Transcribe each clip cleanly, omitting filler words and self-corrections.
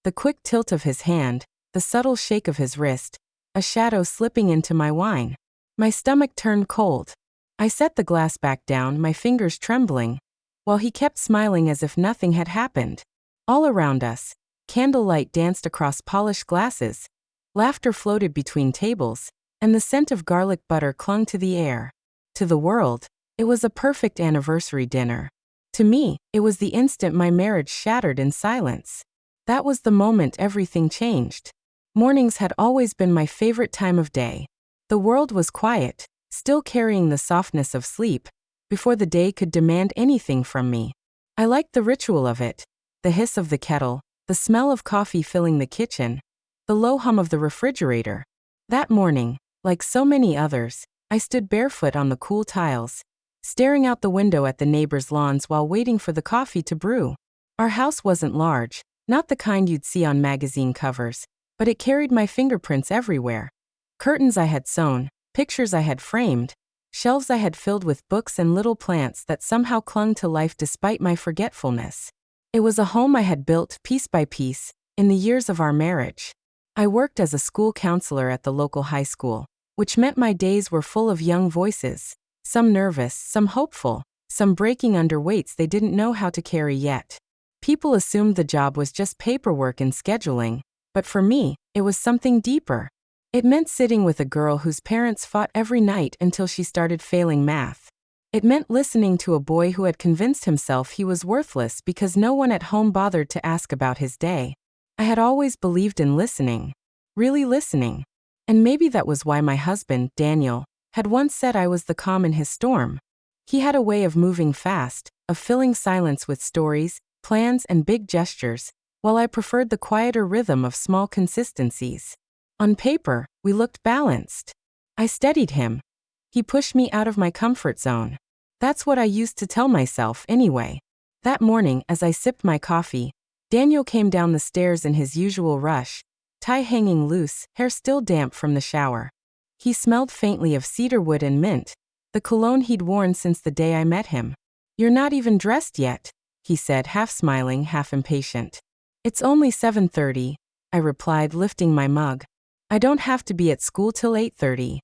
The quick tilt of his hand, the subtle shake of his wrist, a shadow slipping into my wine. My stomach turned cold. I set the glass back down, my fingers trembling, while he kept smiling as if nothing had happened. All around us, candlelight danced across polished glasses, laughter floated between tables, and the scent of garlic butter clung to the air. To the world, it was a perfect anniversary dinner. To me, it was the instant my marriage shattered in silence. That was the moment everything changed. Mornings had always been my favorite time of day. The world was quiet, still carrying the softness of sleep, before the day could demand anything from me. I liked the ritual of it, the hiss of the kettle, the smell of coffee filling the kitchen, the low hum of the refrigerator. That morning, like so many others, I stood barefoot on the cool tiles, staring out the window at the neighbors' lawns while waiting for the coffee to brew. Our house wasn't large, not the kind you'd see on magazine covers, but it carried my fingerprints everywhere. Curtains I had sewn, pictures I had framed, shelves I had filled with books and little plants that somehow clung to life despite my forgetfulness. It was a home I had built piece by piece in the years of our marriage. I worked as a school counselor at the local high school, which meant my days were full of young voices, some nervous, some hopeful, some breaking under weights they didn't know how to carry yet. People assumed the job was just paperwork and scheduling, but for me, it was something deeper. It meant sitting with a girl whose parents fought every night until she started failing math. It meant listening to a boy who had convinced himself he was worthless because no one at home bothered to ask about his day. I had always believed in listening, really listening. And maybe that was why my husband, Daniel, had once said I was the calm in his storm. He had a way of moving fast, of filling silence with stories, plans, and big gestures, while I preferred the quieter rhythm of small consistencies. On paper, we looked balanced. I steadied him. He pushed me out of my comfort zone. That's what I used to tell myself anyway. That morning, as I sipped my coffee, Daniel came down the stairs in his usual rush, tie hanging loose, hair still damp from the shower. He smelled faintly of cedarwood and mint, the cologne he'd worn since the day I met him. "You're not even dressed yet," he said, half smiling, half impatient. "It's only 7:30, I replied, lifting my mug. "I don't have to be at school till 8:30.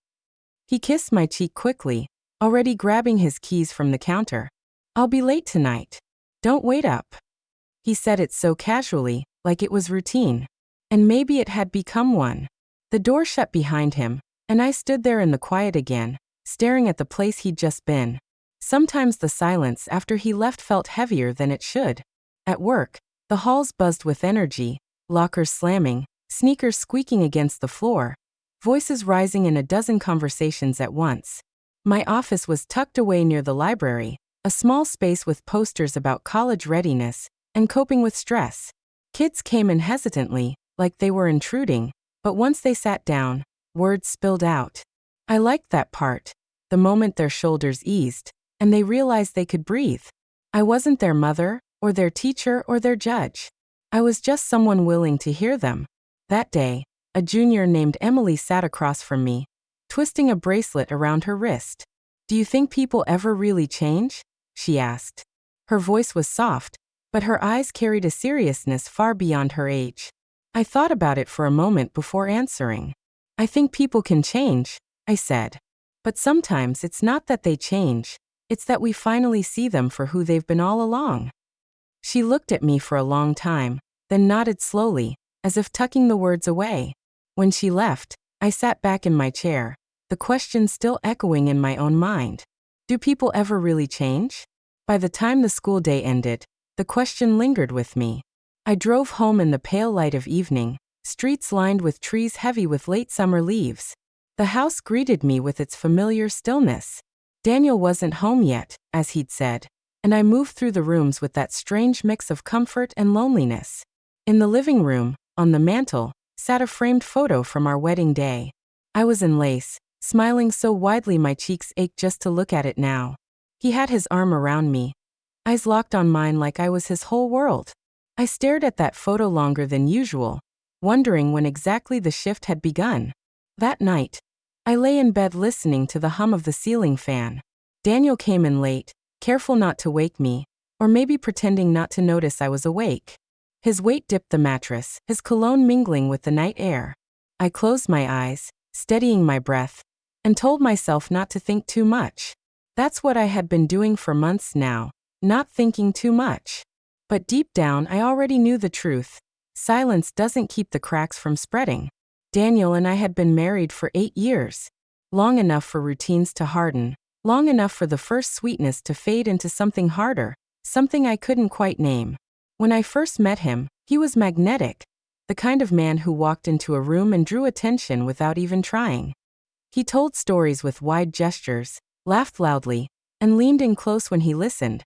He kissed my cheek quickly, already grabbing his keys from the counter. "I'll be late tonight. Don't wait up." He said it so casually, like it was routine. And maybe it had become one. The door shut behind him, and I stood there in the quiet again, staring at the place he'd just been. Sometimes the silence after he left felt heavier than it should. At work, the halls buzzed with energy, lockers slamming, sneakers squeaking against the floor, voices rising in a dozen conversations at once. My office was tucked away near the library, a small space with posters about college readiness and coping with stress. Kids came in hesitantly, like they were intruding, but once they sat down, words spilled out. I liked that part, the moment their shoulders eased, and they realized they could breathe. I wasn't their mother, or their teacher, or their judge. I was just someone willing to hear them. That day, a junior named Emily sat across from me, twisting a bracelet around her wrist. "Do you think people ever really change?" she asked. Her voice was soft, but her eyes carried a seriousness far beyond her age. I thought about it for a moment before answering. "I think people can change," I said. "But sometimes it's not that they change, it's that we finally see them for who they've been all along." She looked at me for a long time, then nodded slowly, as if tucking the words away. When she left, I sat back in my chair, the question still echoing in my own mind. Do people ever really change? By the time the school day ended, the question lingered with me. I drove home in the pale light of evening, streets lined with trees heavy with late summer leaves. The house greeted me with its familiar stillness. Daniel wasn't home yet, as he'd said, and I moved through the rooms with that strange mix of comfort and loneliness. In the living room, on the mantel, sat a framed photo from our wedding day. I was in lace, smiling so widely my cheeks ached just to look at it now. He had his arm around me, eyes locked on mine like I was his whole world. I stared at that photo longer than usual, wondering when exactly the shift had begun. That night, I lay in bed listening to the hum of the ceiling fan. Daniel came in late, careful not to wake me, or maybe pretending not to notice I was awake. His weight dipped the mattress, his cologne mingling with the night air. I closed my eyes, steadying my breath, and told myself not to think too much. That's what I had been doing for months now, not thinking too much. But deep down, I already knew the truth. Silence doesn't keep the cracks from spreading. Daniel and I had been married for 8 years. Long enough for routines to harden, long enough for the first sweetness to fade into something harder, something I couldn't quite name. When I first met him, he was magnetic, the kind of man who walked into a room and drew attention without even trying. He told stories with wide gestures, laughed loudly, and leaned in close when he listened,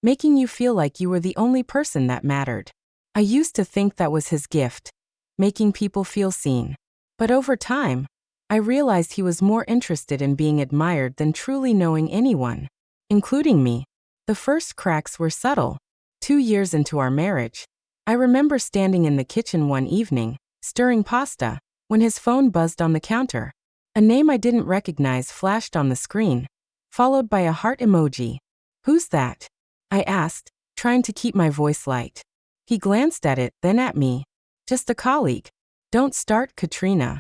making you feel like you were the only person that mattered. I used to think that was his gift, making people feel seen. But over time, I realized he was more interested in being admired than truly knowing anyone, including me. The first cracks were subtle. 2 years into our marriage, I remember standing in the kitchen one evening, stirring pasta, when his phone buzzed on the counter. A name I didn't recognize flashed on the screen, followed by a heart emoji. "Who's that?" I asked, trying to keep my voice light. He glanced at it, then at me. "Just a colleague. Don't start, Katrina."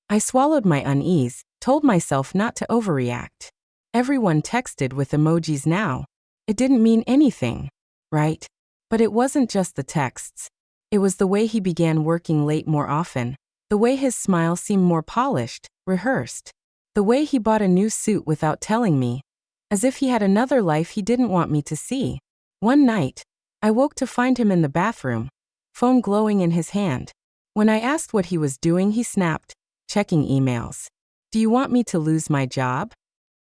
I swallowed my unease, told myself not to overreact. Everyone texted with emojis now. It didn't mean anything, right? But it wasn't just the texts. It was the way he began working late more often, the way his smile seemed more polished, rehearsed, the way he bought a new suit without telling me, as if he had another life he didn't want me to see. One night, I woke to find him in the bathroom, phone glowing in his hand. When I asked what he was doing, he snapped, "Checking emails. Do you want me to lose my job?"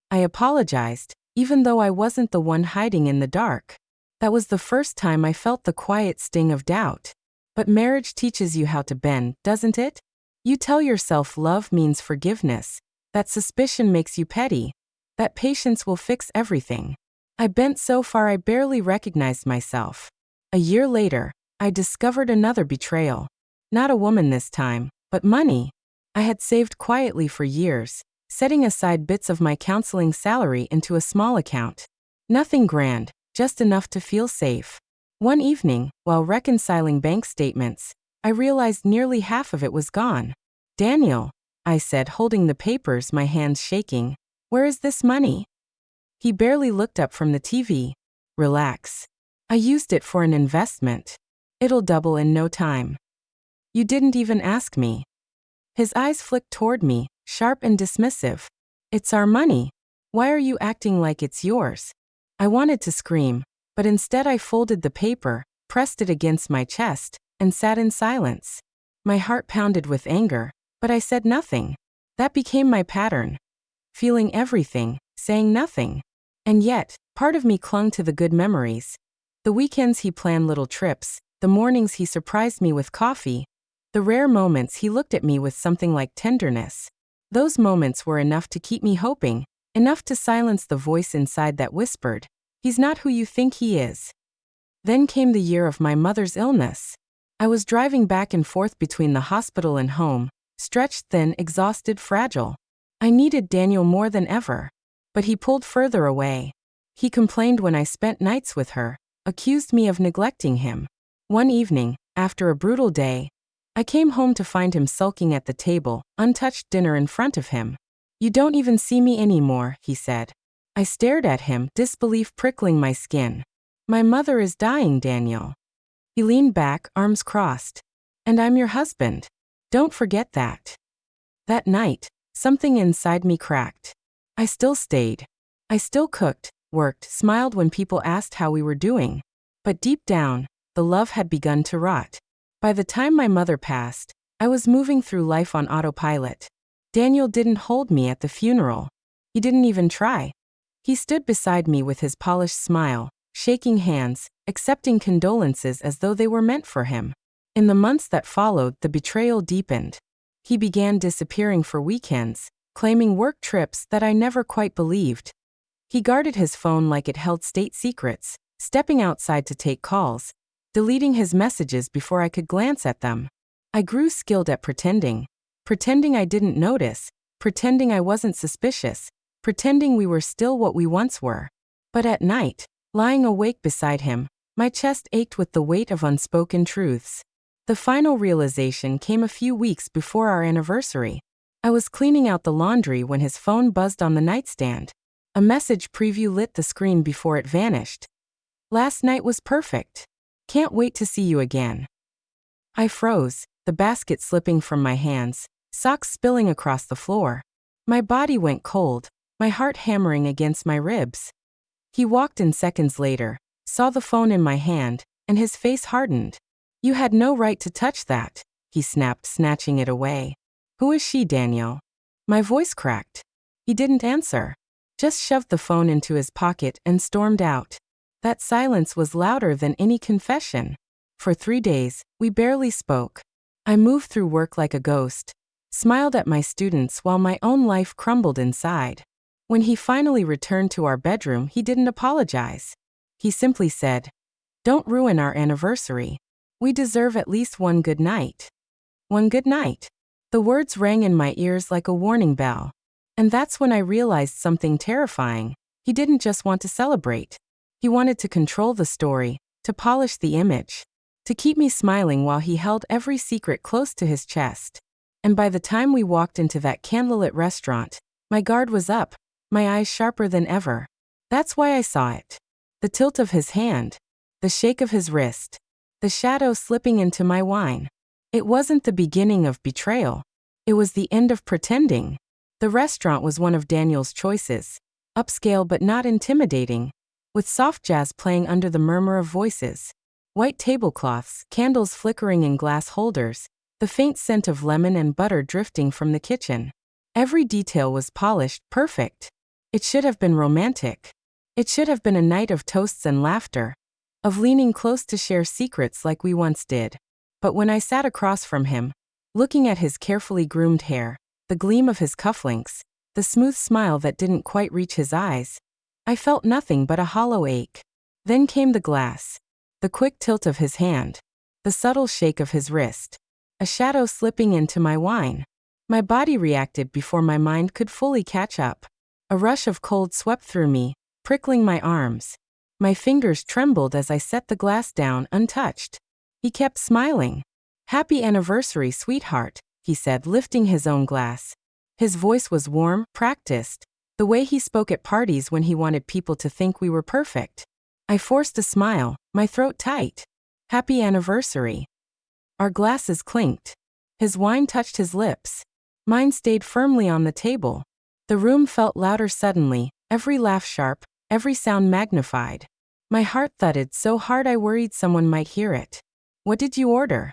I apologized, even though I wasn't the one hiding in the dark. That was the first time I felt the quiet sting of doubt. But marriage teaches you how to bend, doesn't it? You tell yourself love means forgiveness, that suspicion makes you petty, that patience will fix everything. I bent so far I barely recognized myself. A year later, I discovered another betrayal. Not a woman this time, but money. I had saved quietly for years, setting aside bits of my counseling salary into a small account. Nothing grand, just enough to feel safe. One evening, while reconciling bank statements, I realized nearly half of it was gone. "Daniel," I said, holding the papers, my hands shaking, "where is this money?" He barely looked up from the TV. "Relax. I used it for an investment. It'll double in no time." "You didn't even ask me." His eyes flicked toward me, sharp and dismissive. "It's our money. Why are you acting like it's yours?" I wanted to scream, but instead I folded the paper, pressed it against my chest, and sat in silence. My heart pounded with anger, but I said nothing. That became my pattern. Feeling everything, saying nothing. And yet, part of me clung to the good memories. The weekends he planned little trips, the mornings he surprised me with coffee, the rare moments he looked at me with something like tenderness. Those moments were enough to keep me hoping, enough to silence the voice inside that whispered, "He's not who you think he is." Then came the year of my mother's illness. I was driving back and forth between the hospital and home, stretched thin, exhausted, fragile. I needed Daniel more than ever. But he pulled further away. He complained when I spent nights with her, accused me of neglecting him. One evening, after a brutal day, I came home to find him sulking at the table, untouched dinner in front of him. "You don't even see me anymore," he said. I stared at him, disbelief prickling my skin. "My mother is dying, Daniel." He leaned back, arms crossed. "And I'm your husband. Don't forget that." That night, something inside me cracked. I still stayed. I still cooked, worked, smiled when people asked how we were doing. But deep down, the love had begun to rot. By the time my mother passed, I was moving through life on autopilot. Daniel didn't hold me at the funeral. He didn't even try. He stood beside me with his polished smile, shaking hands, accepting condolences as though they were meant for him. In the months that followed, the betrayal deepened. He began disappearing for weekends, claiming work trips that I never quite believed. He guarded his phone like it held state secrets, stepping outside to take calls, deleting his messages before I could glance at them. I grew skilled at pretending I didn't notice, pretending I wasn't suspicious, pretending we were still what we once were. But at night, lying awake beside him, My chest ached with the weight of unspoken truths. The final realization came a few weeks before our anniversary. I was cleaning out the laundry when his phone buzzed on the nightstand. A message preview lit the screen before it vanished. Last night was perfect. Can't wait to see you again. I froze, the basket slipping from my hands, socks spilling across the floor. My body went cold, my heart hammering against my ribs. He walked in seconds later, saw the phone in my hand, and his face hardened. You had no right to touch that, he snapped, snatching it away. Who is she, Daniel? My voice cracked. He didn't answer. Just shoved the phone into his pocket and stormed out. That silence was louder than any confession. For 3 days, we barely spoke. I moved through work like a ghost, smiled at my students while my own life crumbled inside. When he finally returned to our bedroom, he didn't apologize. He simply said, "Don't ruin our anniversary. We deserve at least one good night." One good night. The words rang in my ears like a warning bell. And that's when I realized something terrifying. He didn't just want to celebrate. He wanted to control the story, to polish the image, to keep me smiling while he held every secret close to his chest. And by the time we walked into that candlelit restaurant, my guard was up, my eyes sharper than ever. That's why I saw it. The tilt of his hand, the shake of his wrist, the shadow slipping into my wine. It wasn't the beginning of betrayal. It was the end of pretending. The restaurant was one of Daniel's choices, upscale but not intimidating, with soft jazz playing under the murmur of voices, white tablecloths, candles flickering in glass holders, the faint scent of lemon and butter drifting from the kitchen. Every detail was polished, perfect. It should have been romantic. It should have been a night of toasts and laughter, of leaning close to share secrets like we once did. But when I sat across from him, looking at his carefully groomed hair, the gleam of his cufflinks, the smooth smile that didn't quite reach his eyes, I felt nothing but a hollow ache. Then came the glass, the quick tilt of his hand, the subtle shake of his wrist, a shadow slipping into my wine. My body reacted before my mind could fully catch up. A rush of cold swept through me, prickling my arms. My fingers trembled as I set the glass down untouched. He kept smiling. "Happy anniversary, sweetheart," he said, lifting his own glass. His voice was warm, practiced, the way he spoke at parties when he wanted people to think we were perfect. I forced a smile, my throat tight. "Happy anniversary." Our glasses clinked. His wine touched his lips. Mine stayed firmly on the table. The room felt louder suddenly, every laugh sharp, every sound magnified. My heart thudded so hard I worried someone might hear it. "What did you order?"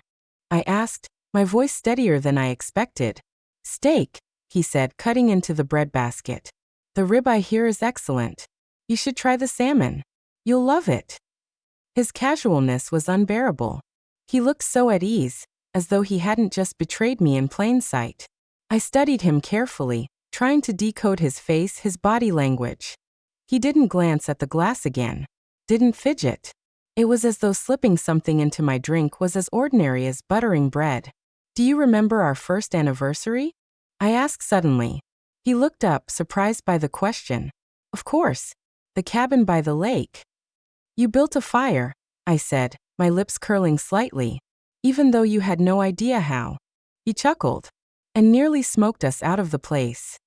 I asked, my voice steadier than I expected. "Steak," he said, cutting into the breadbasket. "The ribeye here is excellent. You should try the salmon. You'll love it." His casualness was unbearable. He looked so at ease, as though he hadn't just betrayed me in plain sight. I studied him carefully, trying to decode his face, his body language. He didn't glance at the glass again. Didn't fidget. It was as though slipping something into my drink was as ordinary as buttering bread. "Do you remember our first anniversary?" I asked suddenly. He looked up, surprised by the question. "Of course. The cabin by the lake." "You built a fire," I said, my lips curling slightly, "even though you had no idea how." He chuckled. "And nearly smoked us out of the place."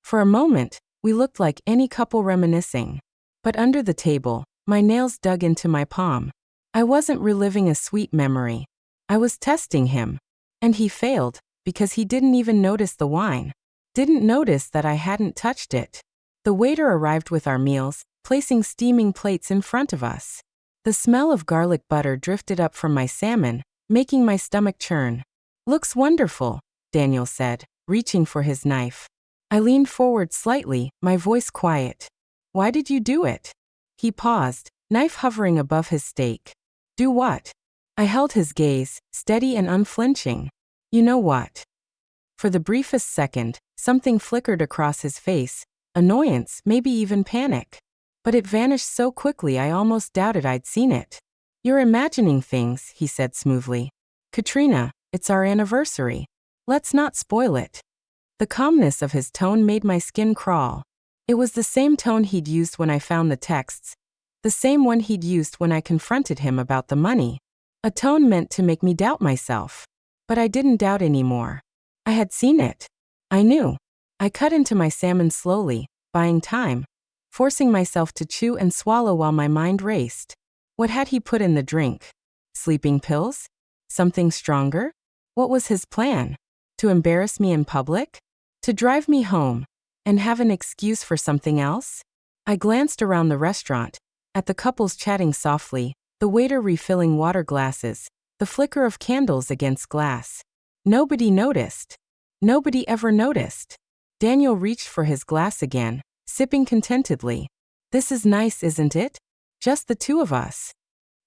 For a moment, we looked like any couple reminiscing. But under the table, my nails dug into my palm. I wasn't reliving a sweet memory. I was testing him. And he failed, because he didn't even notice the wine. Didn't notice that I hadn't touched it. The waiter arrived with our meals, placing steaming plates in front of us. The smell of garlic butter drifted up from my salmon, making my stomach churn. "Looks wonderful," Daniel said, reaching for his knife. I leaned forward slightly, my voice quiet. "Why did you do it?" He paused, knife hovering above his steak. "Do what?" I held his gaze, steady and unflinching. "You know what?" For the briefest second, something flickered across his face, annoyance, maybe even panic. But it vanished so quickly I almost doubted I'd seen it. "You're imagining things," he said smoothly. "Katrina, it's our anniversary. Let's not spoil it." The calmness of his tone made my skin crawl. It was the same tone he'd used when I found the texts, The same one he'd used when I confronted him about the money. A tone meant to make me doubt myself. But I didn't doubt anymore. I had seen it. I knew. I cut into my salmon slowly, buying time, forcing myself to chew and swallow while my mind raced. What had he put in the drink? Sleeping pills? Something stronger? What was his plan? To embarrass me in public? To drive me home and have an excuse for something else? I glanced around the restaurant, at the couples chatting softly, the waiter refilling water glasses, the flicker of candles against glass. Nobody noticed. Nobody ever noticed. Daniel reached for his glass again, sipping contentedly. This is nice, isn't it? Just the two of us.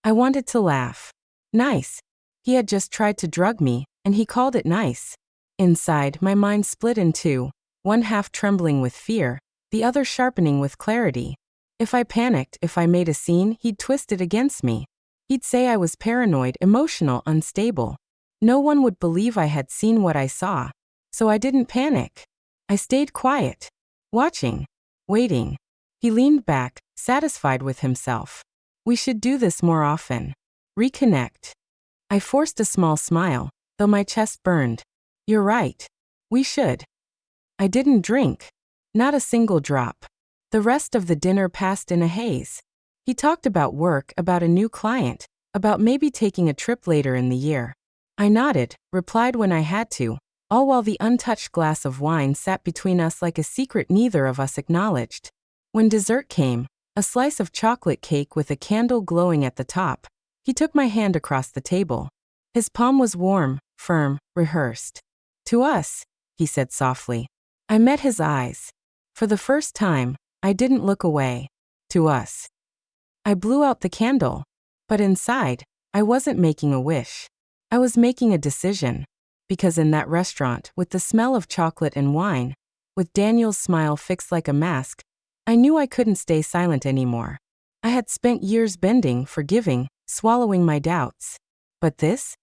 I wanted to laugh. Nice. He had just tried to drug me, and he called it nice. Inside, my mind split in two, one half trembling with fear, the other sharpening with clarity. If I panicked, if I made a scene, he'd twist it against me. He'd say I was paranoid, emotional, unstable. No one would believe I had seen what I saw. So I didn't panic. I stayed quiet, watching, waiting. He leaned back, satisfied with himself. We should do this more often. Reconnect. I forced a small smile, though my chest burned. You're right. We should. I didn't drink. Not a single drop. The rest of the dinner passed in a haze. He talked about work, about a new client, about maybe taking a trip later in the year. I nodded, replied when I had to, all while the untouched glass of wine sat between us like a secret neither of us acknowledged. When dessert came, a slice of chocolate cake with a candle glowing at the top, he took my hand across the table. His palm was warm, firm, rehearsed. To us, he said softly. I met his eyes. For the first time, I didn't look away. To us. I blew out the candle. But inside, I wasn't making a wish. I was making a decision. Because in that restaurant, with the smell of chocolate and wine, with Daniel's smile fixed like a mask, I knew I couldn't stay silent anymore. I had spent years bending, forgiving, swallowing my doubts. But this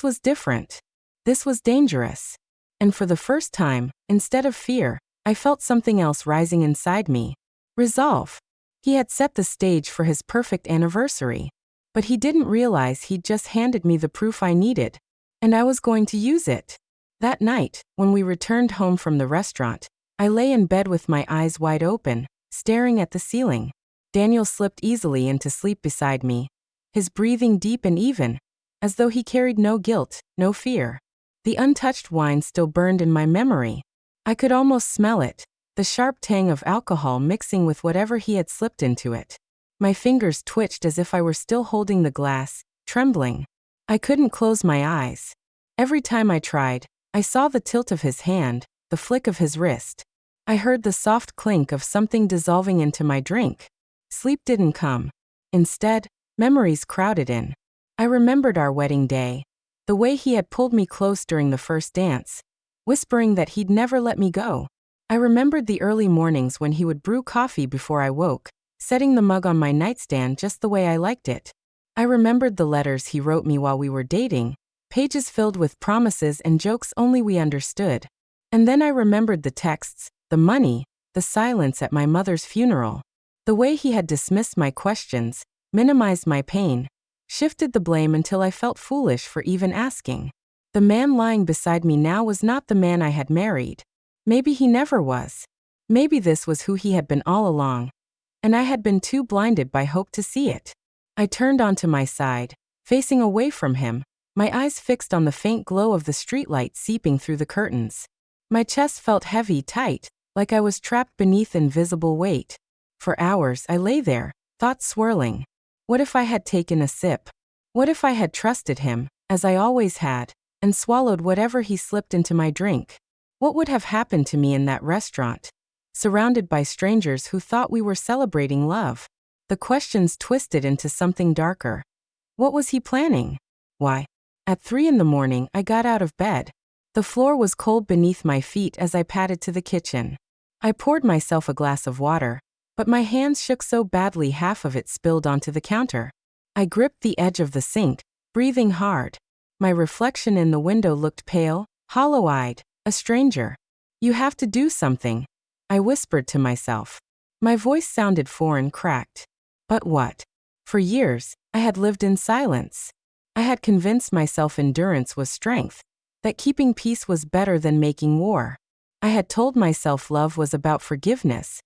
was different. This was dangerous. And for the first time, instead of fear, I felt something else rising inside me. Resolve. He had set the stage for his perfect anniversary. But he didn't realize he'd just handed me the proof I needed. And I was going to use it. That night, when we returned home from the restaurant, I lay in bed with my eyes wide open, staring at the ceiling. Daniel slipped easily into sleep beside me, his breathing deep and even, as though he carried no guilt, no fear. The untouched wine still burned in my memory. I could almost smell it, the sharp tang of alcohol mixing with whatever he had slipped into it. My fingers twitched as if I were still holding the glass, trembling. I couldn't close my eyes. Every time I tried, I saw the tilt of his hand, the flick of his wrist. I heard the soft clink of something dissolving into my drink. Sleep didn't come. Instead, memories crowded in. I remembered our wedding day, the way he had pulled me close during the first dance, whispering that he'd never let me go. I remembered the early mornings when he would brew coffee before I woke, setting the mug on my nightstand just the way I liked it. I remembered the letters he wrote me while we were dating, pages filled with promises and jokes only we understood. And then I remembered the texts, the money, the silence at my mother's funeral. The way he had dismissed my questions, minimized my pain, shifted the blame until I felt foolish for even asking. The man lying beside me now was not the man I had married. Maybe he never was. Maybe this was who he had been all along. And I had been too blinded by hope to see it. I turned onto my side, facing away from him, my eyes fixed on the faint glow of the streetlight seeping through the curtains. My chest felt heavy, tight, like I was trapped beneath invisible weight. For hours I lay there, thoughts swirling. What if I had taken a sip? What if I had trusted him, as I always had, and swallowed whatever he slipped into my drink? What would have happened to me in that restaurant, surrounded by strangers who thought we were celebrating love? The questions twisted into something darker. What was he planning? Why? At 3 a.m, I got out of bed. The floor was cold beneath my feet as I padded to the kitchen. I poured myself a glass of water, but my hands shook so badly half of it spilled onto the counter. I gripped the edge of the sink, breathing hard. My reflection in the window looked pale, hollow-eyed, a stranger. You have to do something, I whispered to myself. My voice sounded foreign, cracked. But what? For years, I had lived in silence. I had convinced myself endurance was strength, that keeping peace was better than making war. I had told myself love was about forgiveness,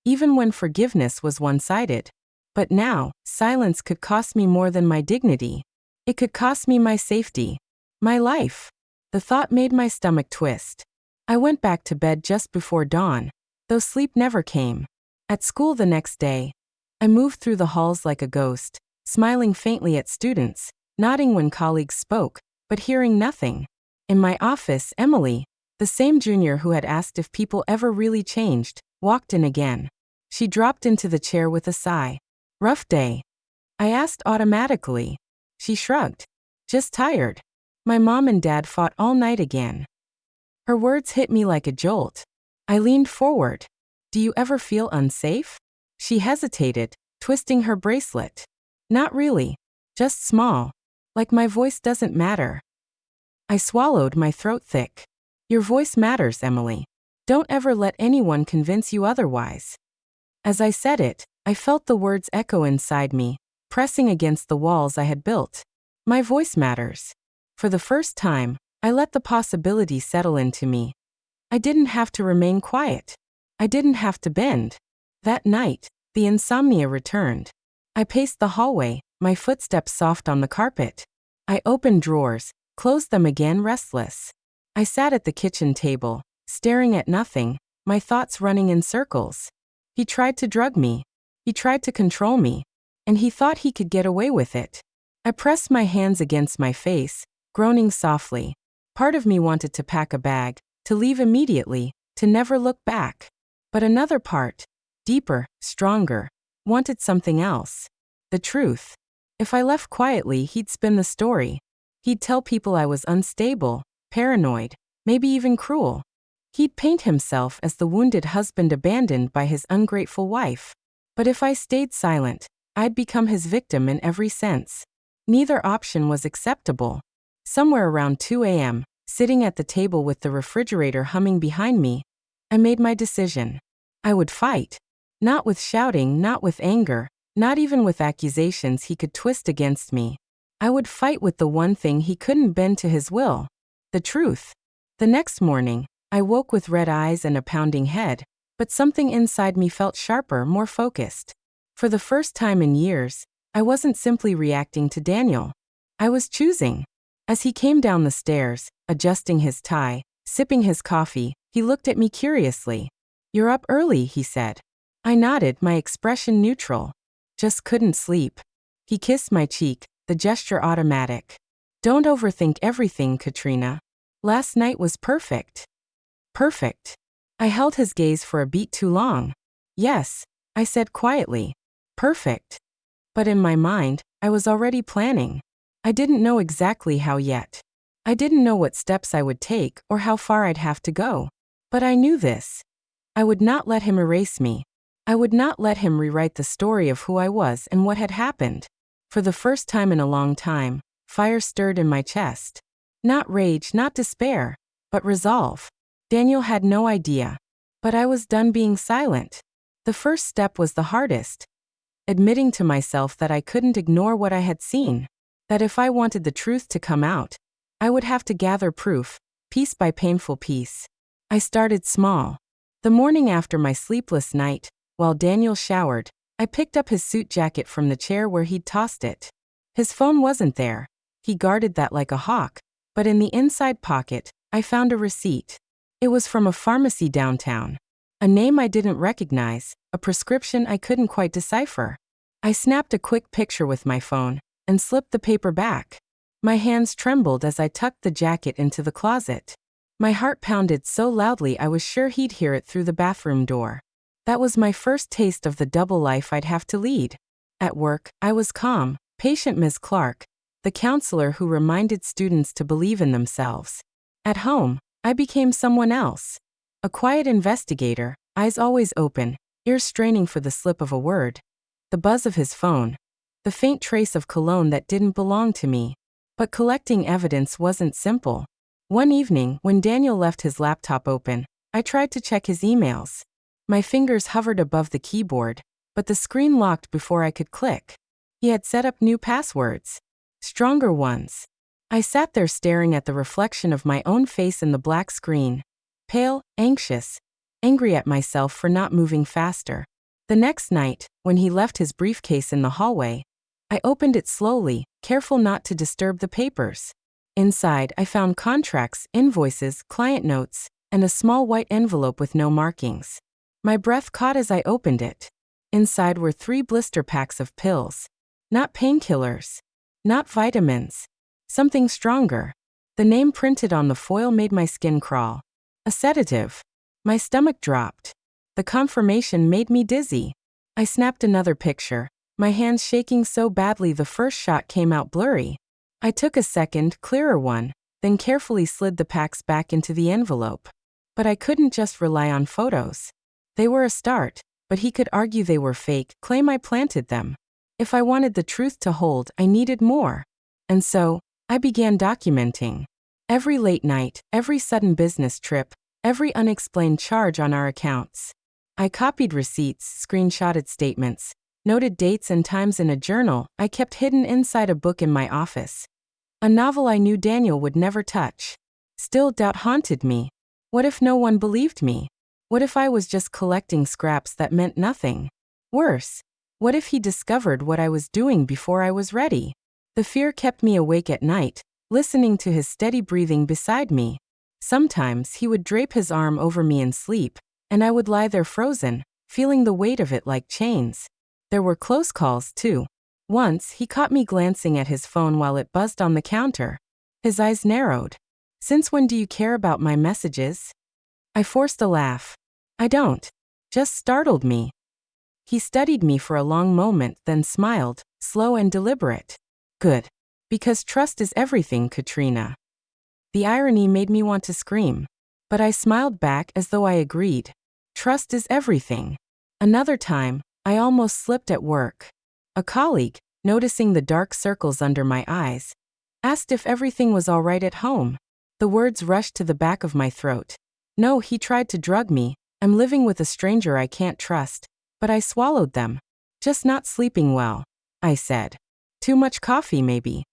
even when forgiveness was one-sided. But now, silence could cost me more than my dignity. It could cost me my safety, my life. The thought made my stomach twist. I went back to bed just before dawn, though sleep never came. At school the next day, I moved through the halls like a ghost, smiling faintly at students, nodding when colleagues spoke, but hearing nothing. In my office, Emily, the same junior who had asked if people ever really changed, walked in again. She dropped into the chair with a sigh. Rough day? I asked automatically. She shrugged. Just tired. My mom and dad fought all night again. Her words hit me like a jolt. I leaned forward. Do you ever feel unsafe? She hesitated, twisting her bracelet. Not really. Just small. Like my voice doesn't matter. I swallowed, my throat thick. Your voice matters, Emily. Don't ever let anyone convince you otherwise. As I said it, I felt the words echo inside me, pressing against the walls I had built. My voice matters. For the first time, I let the possibility settle into me. I didn't have to remain quiet. I didn't have to bend. That night, the insomnia returned. I paced the hallway, my footsteps soft on the carpet. I opened drawers, closed them again, restless. I sat at the kitchen table, staring at nothing, my thoughts running in circles. He tried to drug me. He tried to control me. And he thought he could get away with it. I pressed my hands against my face, groaning softly. Part of me wanted to pack a bag, to leave immediately, to never look back. But another part, deeper, stronger, wanted something else. The truth. If I left quietly, he'd spin the story. He'd tell people I was unstable, paranoid, maybe even cruel. He'd paint himself as the wounded husband abandoned by his ungrateful wife. But if I stayed silent, I'd become his victim in every sense. Neither option was acceptable. Somewhere around 2 a.m., sitting at the table with the refrigerator humming behind me, I made my decision. I would fight. Not with shouting, not with anger, not even with accusations he could twist against me. I would fight with the one thing he couldn't bend to his will. The truth. The next morning, I woke with red eyes and a pounding head, but something inside me felt sharper, more focused. For the first time in years, I wasn't simply reacting to Daniel. I was choosing. As he came down the stairs, adjusting his tie, sipping his coffee, he looked at me curiously. You're up early, he said. I nodded, my expression neutral. Just couldn't sleep. He kissed my cheek, the gesture automatic. Don't overthink everything, Katrina. Last night was perfect. Perfect. I held his gaze for a beat too long. Yes, I said quietly. Perfect. But in my mind, I was already planning. I didn't know exactly how yet. I didn't know what steps I would take or how far I'd have to go. But I knew this. I would not let him erase me. I would not let him rewrite the story of who I was and what had happened. For the first time in a long time, fire stirred in my chest. Not rage, not despair, but resolve. Daniel had no idea. But I was done being silent. The first step was the hardest. Admitting to myself that I couldn't ignore what I had seen. That if I wanted the truth to come out, I would have to gather proof, piece by painful piece. I started small. The morning after my sleepless night, while Daniel showered, I picked up his suit jacket from the chair where he'd tossed it. His phone wasn't there. He guarded that like a hawk. But in the inside pocket, I found a receipt. It was from a pharmacy downtown. A name I didn't recognize, a prescription I couldn't quite decipher. I snapped a quick picture with my phone and slipped the paper back. My hands trembled as I tucked the jacket into the closet. My heart pounded so loudly I was sure he'd hear it through the bathroom door. That was my first taste of the double life I'd have to lead. At work, I was calm, patient Ms. Clark, the counselor who reminded students to believe in themselves. At home, I became someone else. A quiet investigator, eyes always open, ears straining for the slip of a word. The buzz of his phone. The faint trace of cologne that didn't belong to me. But collecting evidence wasn't simple. One evening, when Daniel left his laptop open, I tried to check his emails. My fingers hovered above the keyboard, but the screen locked before I could click. He had set up new passwords. Stronger ones. I sat there staring at the reflection of my own face in the black screen. Pale, anxious, angry at myself for not moving faster. The next night, when he left his briefcase in the hallway, I opened it slowly, careful not to disturb the papers. Inside, I found contracts, invoices, client notes, and a small white envelope with no markings. My breath caught as I opened it. Inside were 3 blister packs of pills. Not painkillers. Not vitamins. Something stronger. The name printed on the foil made my skin crawl. A sedative. My stomach dropped. The confirmation made me dizzy. I snapped another picture, my hands shaking so badly the first shot came out blurry. I took a second, clearer one, then carefully slid the packs back into the envelope. But I couldn't just rely on photos. They were a start, but he could argue they were fake, claim I planted them. If I wanted the truth to hold, I needed more. And so, I began documenting. Every late night, every sudden business trip, every unexplained charge on our accounts. I copied receipts, screenshotted statements, noted dates and times in a journal I kept hidden inside a book in my office. A novel I knew Daniel would never touch. Still, doubt haunted me. What if no one believed me? What if I was just collecting scraps that meant nothing? Worse, what if he discovered what I was doing before I was ready? The fear kept me awake at night, listening to his steady breathing beside me. Sometimes he would drape his arm over me in sleep, and I would lie there frozen, feeling the weight of it like chains. There were close calls, too. Once, he caught me glancing at his phone while it buzzed on the counter. His eyes narrowed. "Since when do you care about my messages?" I forced a laugh. "I don't." Just startled me. He studied me for a long moment, then smiled, slow and deliberate. "Good. Because trust is everything, Katrina." The irony made me want to scream. But I smiled back as though I agreed. Trust is everything. Another time, I almost slipped at work. A colleague, noticing the dark circles under my eyes, asked if everything was all right at home. The words rushed to the back of my throat. "No, he tried to drug me. I'm living with a stranger I can't trust." But I swallowed them. "Just not sleeping well," I said. "Too much coffee, maybe."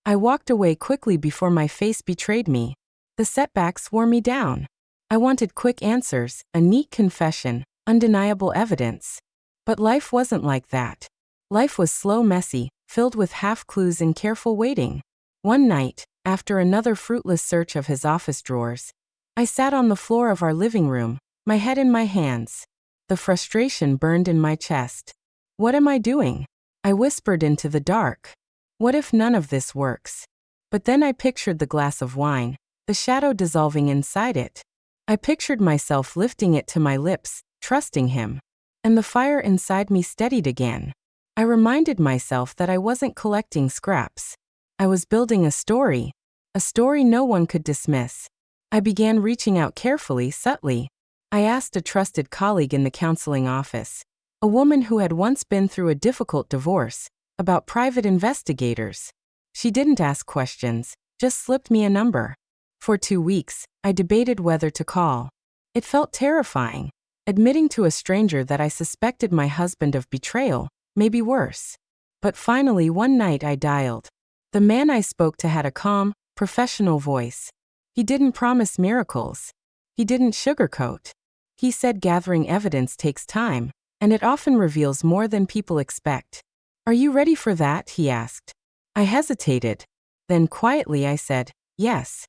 I walked away quickly before my face betrayed me. The setbacks wore me down. I wanted quick answers, a neat confession, undeniable evidence. But life wasn't like that. Life was slow, messy, filled with half-clues and careful waiting. One night, after another fruitless search of his office drawers, I sat on the floor of our living room, my head in my hands. The frustration burned in my chest. "What am I doing?" I whispered into the dark. "What if none of this works?" But then I pictured the glass of wine, the shadow dissolving inside it. I pictured myself lifting it to my lips, trusting him. And the fire inside me steadied again. I reminded myself that I wasn't collecting scraps. I was building a story no one could dismiss. I began reaching out carefully, subtly. I asked a trusted colleague in the counseling office, a woman who had once been through a difficult divorce, about private investigators. She didn't ask questions, just slipped me a number. For 2 weeks, I debated whether to call. It felt terrifying, admitting to a stranger that I suspected my husband of betrayal, maybe worse. But finally one night I dialed. The man I spoke to had a calm, professional voice. He didn't promise miracles. He didn't sugarcoat. He said gathering evidence takes time, and it often reveals more than people expect. "Are you ready for that?" he asked. I hesitated. Then quietly I said, "Yes."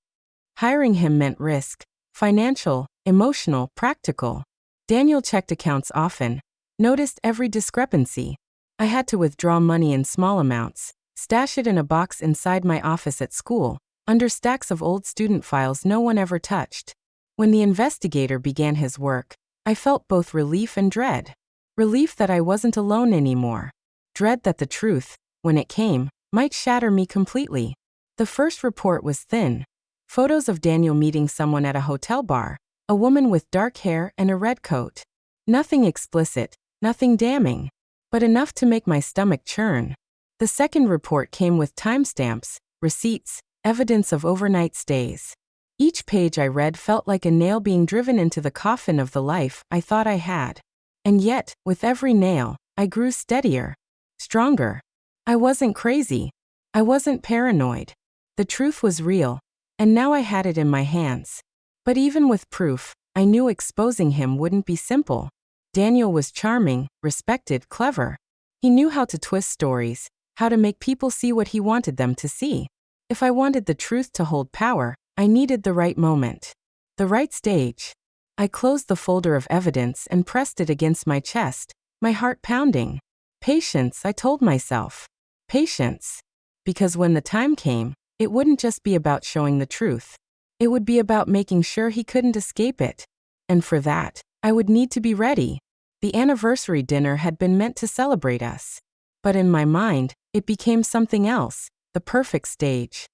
Hiring him meant risk. Financial, emotional, practical. Daniel checked accounts often, noticed every discrepancy. I had to withdraw money in small amounts, stash it in a box inside my office at school, under stacks of old student files no one ever touched. When the investigator began his work, I felt both relief and dread. Relief that I wasn't alone anymore. Dread that the truth, when it came, might shatter me completely. The first report was thin. Photos of Daniel meeting someone at a hotel bar, a woman with dark hair and a red coat. Nothing explicit, nothing damning, but enough to make my stomach churn. The second report came with timestamps, receipts, evidence of overnight stays. Each page I read felt like a nail being driven into the coffin of the life I thought I had. And yet, with every nail, I grew steadier, stronger. I wasn't crazy. I wasn't paranoid. The truth was real, and now I had it in my hands. But even with proof, I knew exposing him wouldn't be simple. Daniel was charming, respected, clever. He knew how to twist stories, how to make people see what he wanted them to see. If I wanted the truth to hold power, I needed the right moment, the right stage. I closed the folder of evidence and pressed it against my chest, my heart pounding. Patience, I told myself. Patience. Because when the time came, it wouldn't just be about showing the truth. It would be about making sure he couldn't escape it. And for that, I would need to be ready. The anniversary dinner had been meant to celebrate us. But in my mind, it became something else, the perfect stage.